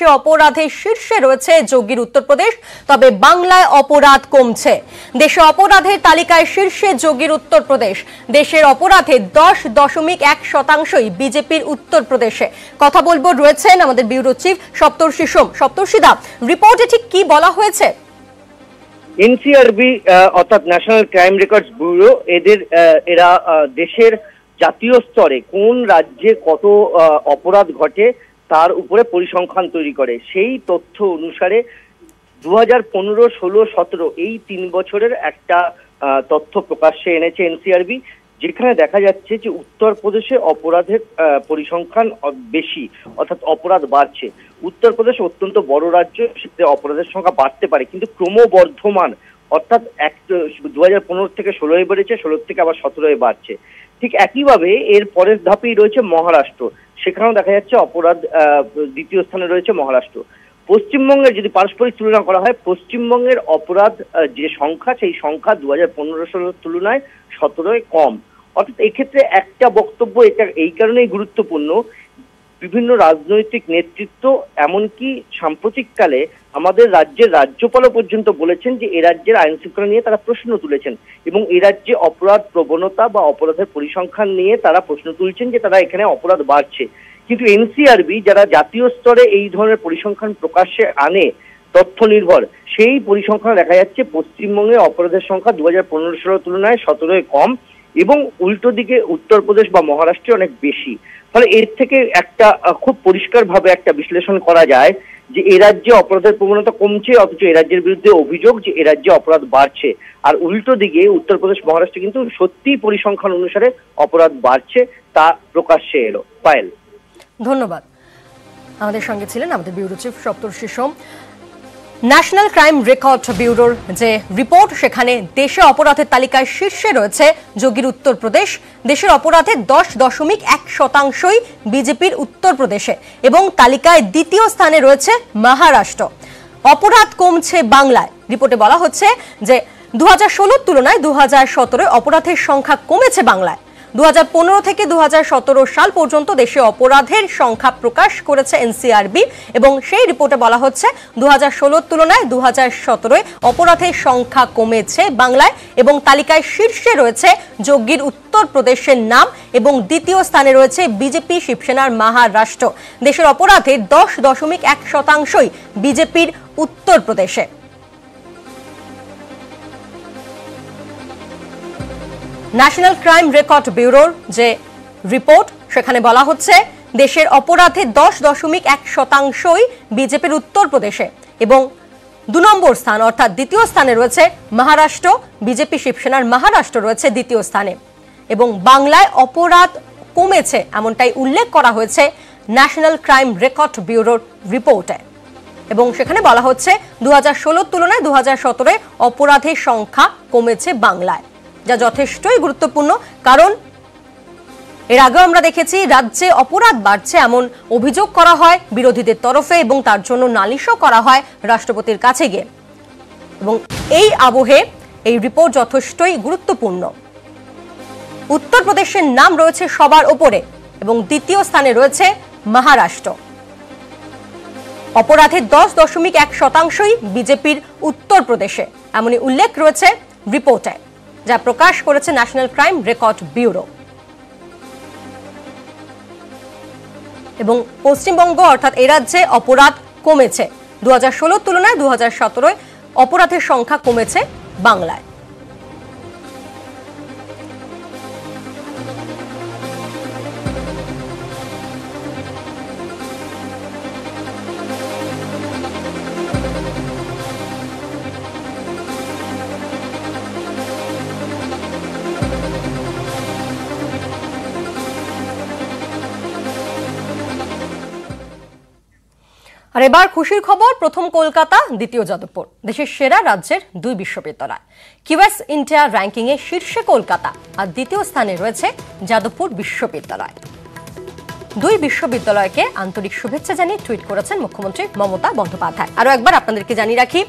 দেশে অপরাধের শীর্ষে রয়েছে যোগীর উত্তরপ্রদেশ, তবে বাংলায় অপরাধ কমছে। দেশে অপরাধের তালিকায় শীর্ষে যোগীর উত্তরপ্রদেশ। দেশের অপরাধের 10.1% বিজেপির উত্তরপ্রদেশে। কথা বলবো, রয়েছেন আমাদের ব্যুরো চিফ সপ্তর্ষি সোম। সপ্তর্ষিদা, রিপোর্টে ঠিক কি বলা হয়েছে? এনসিআরবি অর্থাৎ ন্যাশনাল ক্রাইম রেকর্ডস ব্যুরো এরা দেশের জাতীয় স্তরে কোন রাজ্যে কত অপরাধ ঘটে তার উপরে পরিসংখ্যান তৈরি করে। সেই তথ্য অনুসারে 2015, 16, 17 এই 3 বছরের একটা তথ্য প্রকাশ্যে এনেছে এনসিআরবি, যেখানে দেখা যাচ্ছে যে উত্তরপ্রদেশে অপরাধের পরিসংখ্যান বেশি, অর্থাৎ অপরাধ বাড়ছে। উত্তরপ্রদেশ অত্যন্ত বড় রাজ্য, সেখানে অপরাধের সংখ্যা বাড়তে পারে, কিন্তু ক্রমবর্ধমান, অর্থাৎ 2015 থেকে 16 বেড়েছে, 16 থেকে আবার 17 বাড়ছে। ঠিক একইভাবে এর পরের ধাপেই রয়েছে মহারাষ্ট্র, সেখানেও দেখা যাচ্ছে অপরাধ দ্বিতীয় স্থানে রয়েছে মহারাষ্ট্র। পশ্চিমবঙ্গের যদি পারস্পরিক তুলনা করা হয়, পশ্চিমবঙ্গের অপরাধ যে সংখ্যা, সেই সংখ্যা 2015-16 তুলনায় 17 কম। অর্থাৎ এক্ষেত্রে একটা বক্তব্য, এটা এই কারণেই গুরুত্বপূর্ণ, বিভিন্ন রাজনৈতিক নেতৃত্ব এমনকি সাম্প্রতিককালে আমাদের রাজ্যের রাজ্যপালও পর্যন্ত বলেছেন যে এ রাজ্যের আইন শৃঙ্খলা নিয়ে তারা প্রশ্ন তুলেছেন, এবং এ রাজ্যে অপরাধ প্রবণতা বা অপরাধের পরিসংখ্যান নিয়ে তারা প্রশ্ন তুলছেন যে তারা এখানে অপরাধ বাড়ছে। কিন্তু এনসিআরবি যারা জাতীয় স্তরে এই ধরনের পরিসংখ্যান প্রকাশ্যে আনে তথ্য নির্ভর, সেই পরিসংখ্যান দেখা যাচ্ছে পশ্চিমবঙ্গে অপরাধের সংখ্যা 2015-16 তুলনায় 17 কম, এবং উল্টো দিকে উত্তরপ্রদেশ বা মহারাষ্ট্রে অনেক বেশি। ফলে এর থেকে একটা খুব পরিষ্কারভাবে একটা বিশ্লেষণ করা যায় যে এ রাজ্যে অপরাধের প্রবণতা কমছে, অথচ এ রাজ্যের বিরুদ্ধে অভিযোগ যে এ রাজ্যে অপরাধ বাড়ছে। আর উল্টো দিকে উত্তরপ্রদেশ, মহারাষ্ট্রে কিন্তু সত্যি পরিসংখ্যান অনুসারে অপরাধ বাড়ছে, তা প্রকাশ্যে এলো। পায়েল, ধন্যবাদ। আমাদের সঙ্গে ছিলেন আমাদের ব্যুরো চিফ সপ্তর্ষি সোম। ন্যাশনাল ক্রাইম রেকর্ড ব্যুরোর যে রিপোর্ট, সেখানে দেশে অপরাধের তালিকায় শীর্ষে রয়েছে যোগীর উত্তরপ্রদেশ। দেশের অপরাধের 10.1% বিজেপির উত্তরপ্রদেশে, এবং তালিকায় দ্বিতীয় স্থানে রয়েছে মহারাষ্ট্র। অপরাধ কমছে বাংলায়। রিপোর্টে বলা হচ্ছে যে 2016 তুলনায় 2017 অপরাধের সংখ্যা কমেছে বাংলায়। 2015 থেকে 2017 সাল পর্যন্ত দেশে অপরাধের সংখ্যা প্রকাশ করেছে এনসিআরবি, এবং সেই রিপোর্টে বলা হচ্ছে 2016 তুলনায় 2017 অপরাধের সংখ্যা কমেছে বাংলায়, এবং তালিকায় শীর্ষে রয়েছে যোগীর উত্তরপ্রদেশের নাম, এবং দ্বিতীয় স্থানে রয়েছে বিজেপি শিবসেনার মহারাষ্ট্র। দেশের অপরাধের 10.1% বিজেপির উত্তরপ্রদেশে। ন্যাশনাল ক্রাইম রেকর্ড ব্যুরোর যে রিপোর্ট, সেখানে বলা হচ্ছে দেশের অপরাধের 10.1% বিজেপির উত্তরপ্রদেশে, এবং 2 নম্বর স্থান অর্থাৎ দ্বিতীয় স্থানে রয়েছে মহারাষ্ট্র। বিজেপি শিবসেনার মহারাষ্ট্র রয়েছে দ্বিতীয় স্থানে, এবং বাংলায় অপরাধ কমেছে এমনটাই উল্লেখ করা হয়েছে ন্যাশনাল ক্রাইম রেকর্ড ব্যুরোর রিপোর্টে। এবং সেখানে বলা হচ্ছে 2016 তুলনায় 2017 অপরাধের সংখ্যা কমেছে বাংলায়, যা যথেষ্টই গুরুত্বপূর্ণ। কারণ এর আগেও আমরা দেখেছি রাজ্যে অপরাধ বাড়ছে এমন অভিযোগ করা হয় বিরোধীদের তরফে, এবং তার জন্য নালিশও করা হয় রাষ্ট্রপতির কাছে গিয়ে। এবং এই আবহে এই রিপোর্ট যথেষ্টই গুরুত্বপূর্ণ। উত্তরপ্রদেশের নাম রয়েছে সবার ওপরে, এবং দ্বিতীয় স্থানে রয়েছে মহারাষ্ট্র। অপরাধের 10.1% বিজেপির উত্তরপ্রদেশে, এমনই উল্লেখ রয়েছে রিপোর্টে, যা প্রকাশ করেছে ন্যাশনাল ক্রাইম রেকর্ড ব্যুরো। এবং পশ্চিমবঙ্গ অর্থাৎ এই রাজ্যে অপরাধ কমেছে। 2016 তুলনায় 2017 অপরাধের সংখ্যা কমেছে বাংলায়। আর এবার খুশির খবর, প্রথম কলকাতা, দ্বিতীয় যাদবপুর। দেশের সেরা রাজ্যের 2 বিশ্ববিদ্যালয়। কিউএস ইন্ডিয়া র্যাঙ্কিং এ শীর্ষে কলকাতা, আর দ্বিতীয় স্থানে রয়েছে যাদবপুর বিশ্ববিদ্যালয়। 2 বিশ্ববিদ্যালয়কে আন্তরিক শুভেচ্ছা জানিয়ে টুইট করেছেন মুখ্যমন্ত্রী মমতা বন্দ্যোপাধ্যায়। আরো একবার আপনাদেরকে জানিয়ে রাখি,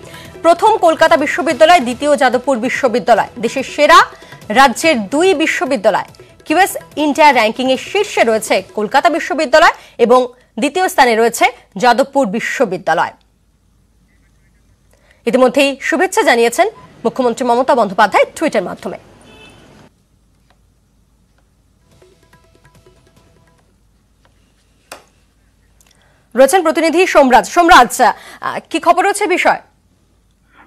প্রথম কলকাতা বিশ্ববিদ্যালয়, দ্বিতীয় যাদবপুর বিশ্ববিদ্যালয়, দেশের সেরা রাজ্যের 2 বিশ্ববিদ্যালয়। কিউএস ইন্ডিয়া র্যাঙ্কিং এর শীর্ষে রয়েছে কলকাতা বিশ্ববিদ্যালয়, এবং দ্বিতীয় স্থানে রয়েছে যাদবপুর বিশ্ববিদ্যালয়। ইতিমধ্যেই শুভেচ্ছা জানিয়েছেন মুখ্যমন্ত্রী মমতা বন্দ্যোপাধ্যায় টুইটার মাধ্যমে। রয়েছেন প্রতিনিধি সোমরাজ। সোমরাজ, কি খবর হচ্ছে বিষয়?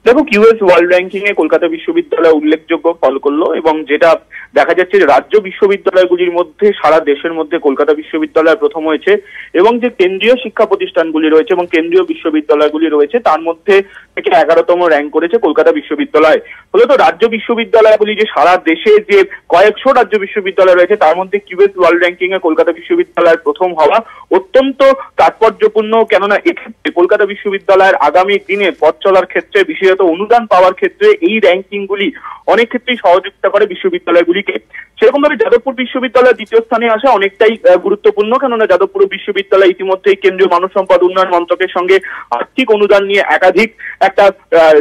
দেখো, কিউএস ওয়ার্ল্ড র্যাঙ্কিং এ কলকাতা বিশ্ববিদ্যালয় উল্লেখযোগ্য ফল করলো এবং যেটা দেখা যাচ্ছে যে রাজ্য বিশ্ববিদ্যালয়গুলির মধ্যে সারা দেশের মধ্যে কলকাতা বিশ্ববিদ্যালয় প্রথম হয়েছে এবং যে কেন্দ্রীয় শিক্ষা প্রতিষ্ঠানগুলি রয়েছে এবং কেন্দ্রীয় বিশ্ববিদ্যালয়গুলি রয়েছে তার মধ্যে থেকে 11তম র্যাঙ্ক করেছে কলকাতা বিশ্ববিদ্যালয়। ফলত রাজ্য বিশ্ববিদ্যালয়গুলি যে সারা দেশে যে কয়েকশো রাজ্য বিশ্ববিদ্যালয় রয়েছে তার মধ্যে কিউএস ওয়ার্ল্ড র্যাঙ্কিং এ কলকাতা বিশ্ববিদ্যালয়ের প্রথম হওয়া অত্যন্ত তাৎপর্যপূর্ণ, কেননা এক্ষেত্রে কলকাতা বিশ্ববিদ্যালয়ের আগামী দিনে পথ চলার ক্ষেত্রে বিশেষত অনুদান পাওয়ার ক্ষেত্রে এই র্যাঙ্কিং গুলি অনেক ক্ষেত্রেই সহযোগিতা করে বিশ্ববিদ্যালয়গুলিকে। সেরকম ভাবে যাদবপুর বিশ্ববিদ্যালয় দ্বিতীয় স্থানে আসা অনেকটাই গুরুত্বপূর্ণ, কেননা যাদবপুর বিশ্ববিদ্যালয় ইতিমধ্যেই কেন্দ্রীয় মানব সম্পদ উন্নয়ন মন্ত্রকের সঙ্গে আর্থিক অনুদান নিয়ে একাধিক একটা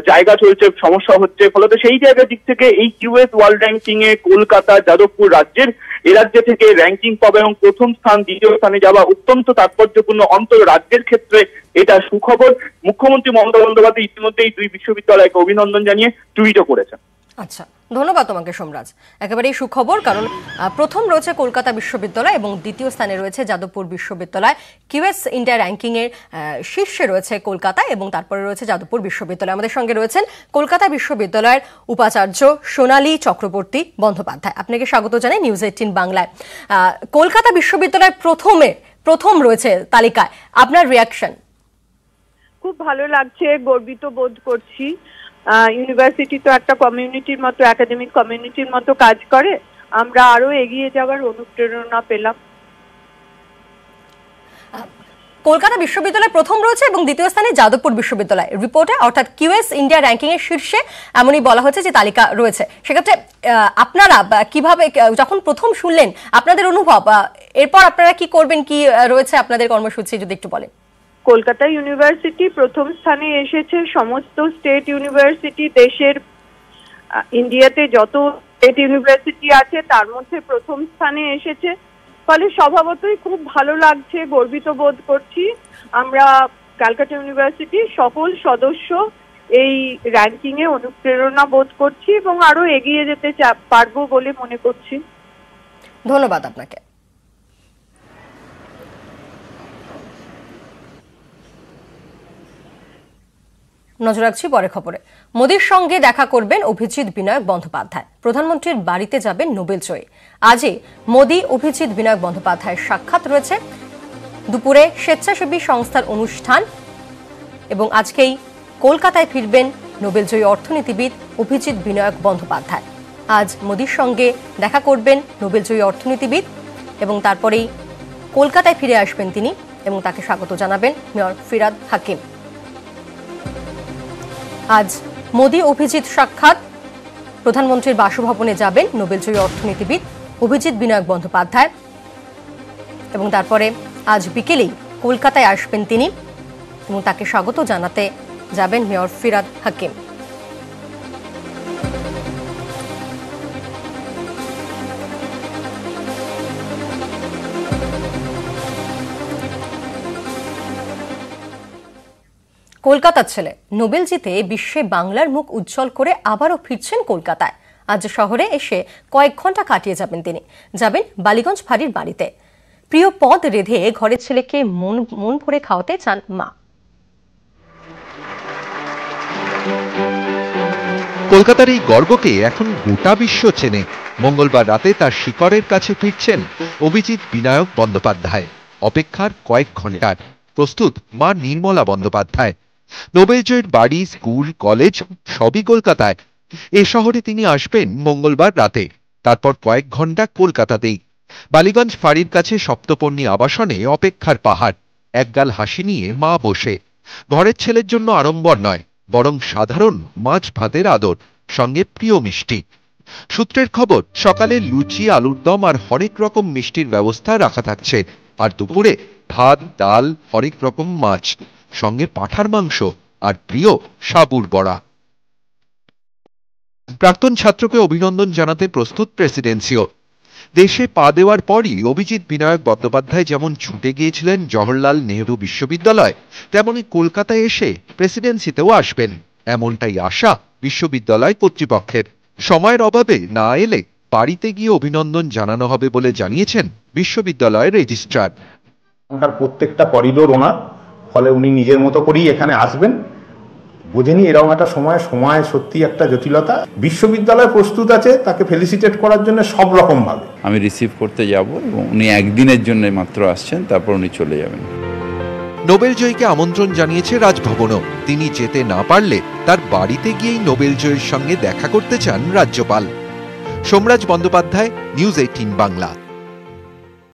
জায়গা চলছে, সমস্যা হচ্ছে। ফলত সেই জায়গার দিক থেকে এই কিউএস ওয়ার্ল্ড র্যাঙ্কিং এ কলকাতা যাদবপুর এ রাজ্য থেকে র্যাঙ্কিং পাবে এবং প্রথম স্থান দ্বিতীয় স্থানে যাওয়া অত্যন্ত তাৎপর্যপূর্ণ। অন্তত রাজ্যের ক্ষেত্রে এটা সুখবর। মুখ্যমন্ত্রী মমতা বন্দ্যোপাধ্যায় ইতিমধ্যে এই দুই বিশ্ববিদ্যালয়কে অভিনন্দন জানিয়ে টুইটও করেছেন। আচ্ছা, ধন্যবাদ তোমাকে সোমরাজ। একেবারেই সুখবর, কারণ প্রথম রয়েছে কলকাতা বিশ্ববিদ্যালয় এবং দ্বিতীয় স্থানে রয়েছে যাদবপুর বিশ্ববিদ্যালয়। কিউএস ইন্ডিয়া র্যাঙ্কিং এর শীর্ষে রয়েছে কলকাতা এবং তারপরে রয়েছে যাদবপুর বিশ্ববিদ্যালয়। আমাদের সঙ্গে রয়েছেন কলকাতা বিশ্ববিদ্যালয়ের উপাচার্য সোনালী চক্রবর্তী বন্দ্যোপাধ্যায়। আপনাকে স্বাগত জানাই নিউজ 18 বাংলায়। কলকাতা বিশ্ববিদ্যালয় প্রথম রয়েছে তালিকায়, আপনার রিয়াকশন? খুব ভালো লাগছে, গর্বিত বোধ করছি। ইউনিভার্সিটি তো একটা কমিউনিটির মতো, একাডেমিক কমিউনিটির মতো কাজ করে। আমরা আরো এগিয়ে যাওয়ার অনুপ্রেরণা পেলাম। কলকাতা বিশ্ববিদ্যালয় প্রথম রয়েছে এবং দ্বিতীয় স্থানে যাদবপুর বিশ্ববিদ্যালয়। রিপোর্টে অর্থাৎ কিউএস ইন্ডিয়া র্যাঙ্কিং এর শীর্ষে এমনই বলা হয়েছে যে তালিকা রয়েছে। সেক্ষেত্রে আপনারা কিভাবে, যখন প্রথম শুনলেন আপনাদের অনুভব, এরপর আপনারা কি করবেন, কি রয়েছে আপনাদের কর্মসূচি যদি একটু বলেন? কলকাতা ইউনিভার্সিটি প্রথম স্থানে এসেছে। সমস্ত স্টেট ইউনিভার্সিটি, দেশের ইন্ডিয়াতে যত স্টেট ইউনিভার্সিটি আছে তার মধ্যে প্রথম স্থানে এসেছে। ফলে স্বভাবতই খুব ভালো লাগছে, গর্বিত বোধ করছি। আমরা ক্যালকাটা ইউনিভার্সিটির সকল সদস্য এই র্যাঙ্কিং এ অনুপ্রেরণা বোধ করছি এবং আরো এগিয়ে যেতে পারবো বলে মনে করছি। ধন্যবাদ আপনাকে। নজর রাখছি পরে খবরে। মোদির সঙ্গে দেখা করবেন অভিজিৎ বিনায়ক বন্দ্যোপাধ্যায়। প্রধানমন্ত্রীর বাড়িতে যাবেন নোবেলজয়ী। আজই মোদি অভিজিৎ বিনায়ক বন্দ্যোপাধ্যায়ের সাক্ষাৎ রয়েছে। দুপুরে স্বেচ্ছাসেবী সংস্থার অনুষ্ঠান এবং আজকেই কলকাতায় ফিরবেন নোবেলজয়ী অর্থনীতিবিদ অভিজিৎ বিনায়ক বন্দ্যোপাধ্যায়। আজ মোদির সঙ্গে দেখা করবেন নোবেলজয়ী অর্থনীতিবিদ এবং তারপরেই কলকাতায় ফিরে আসবেন তিনি এবং তাকে স্বাগত জানাবেন মেয়র ফিরাদ হাকিম। আজ মোদি অভিজিৎ সাক্ষাৎ। প্রধানমন্ত্রীর বাসভবনে যাবেন নোবেলজয়ী অর্থনীতিবিদ অভিজিৎ বিনায়ক বন্দ্যোপাধ্যায় এবং তারপরে আজ বিকেলেই কলকাতায় আসবেন তিনি এবং তাকে স্বাগত জানাতে যাবেন মেয়র ফিরাদ হাকিম। কলকাতার ছেলে, নোবেল জিতে বিশ্বে বাংলার মুখ উজ্জ্বল করে আবারও ফিরছেন কলকাতায়। আজ শহরে এসে কয়েক ঘন্টা কাটিয়ে যাবেন তিনি। যাবেন বালিগঞ্জ ফাঁড়ির বাড়িতে। প্রিয় পদ রেঁধে ঘরের ছেলেকে মন ভরে খাওয়াতে চান মা। কলকাতার এই গর্বকে এখন গোটা বিশ্ব চেনে। মঙ্গলবার রাতে তার শিকড়ের কাছে ফিরছেন অভিজিৎ বিনায়ক বন্দ্যোপাধ্যায়। অপেক্ষার কয়েক ঘন্টার। প্রস্তুত মা নির্মলা বন্দ্যোপাধ্যায়। নোবেলজয়ীর বাড়ি, স্কুল, কলেজ সবই কলকাতায়। এ শহরে তিনি আসবেন মঙ্গলবার রাতে, তারপর কয়েক ঘন্টা কলকাতাতেই। বালিগঞ্জ ফাঁড়ির কাছে সপ্তপর্ণী আবাসনে অপেক্ষার পাহাড়। একগাল হাসি নিয়ে মা বসে। ঘরের ছেলের জন্য আড়ম্বর নয়, বরং সাধারণ মাছ ভাতের আদর, সঙ্গে প্রিয় মিষ্টি। সূত্রের খবর, সকালে লুচি, আলুর দম আর হরেক রকম মিষ্টির ব্যবস্থা রাখা থাকছে। আর দুপুরে ভাত, ডাল, হরেক রকম মাছ, সঙ্গে পাঁঠার মাংস আর প্রিয় সাবুর বড়া। প্রাক্তন ছাত্রকে অভিনন্দন জানাতে প্রস্তুত প্রেসিডেন্সিও। দেশে পা দেওয়ার পরই অভিজিৎ বিনায়ক বন্দ্যোপাধ্যায় যেমন ছুটে গিয়েছিলেন জওহরলাল নেহরু বিশ্ববিদ্যালয়, তেমনি কলকাতায় এসে প্রেসিডেন্সিতেও আসবেন, এমনটাই আশা বিশ্ববিদ্যালয় কর্তৃপক্ষের। সময়ের অভাবে না এলে বাড়িতে গিয়ে অভিনন্দন জানানো হবে বলে জানিয়েছেন বিশ্ববিদ্যালয়ের রেজিস্ট্রার। প্রত্যেকটা করিডোর ওনার, ফলে উনি নিজের মতো করেই এখানে আসবেন। বোঝেনি এরকম একটা সময় সত্যি একটা জটিলতা। বিশ্ববিদ্যালয় প্রস্তুত আছে তাকে ফেলিসিটেট করার জন্য সব রকম ভাবে। আমি রিসিভ করতে যাব এবং উনি একদিনের জন্য মাত্র আসছেন, তারপর উনি চলে যাবেন। নোবেল জয়ীকে আমন্ত্রণ জানিয়েছে রাজভবনও। তিনি যেতে না পারলে তার বাড়িতে গিয়েই নোবেল জয়ীর সঙ্গে দেখা করতে চান রাজ্যপাল। সোমরাজ বন্দ্যোপাধ্যায়, নিউজ 18 বাংলা।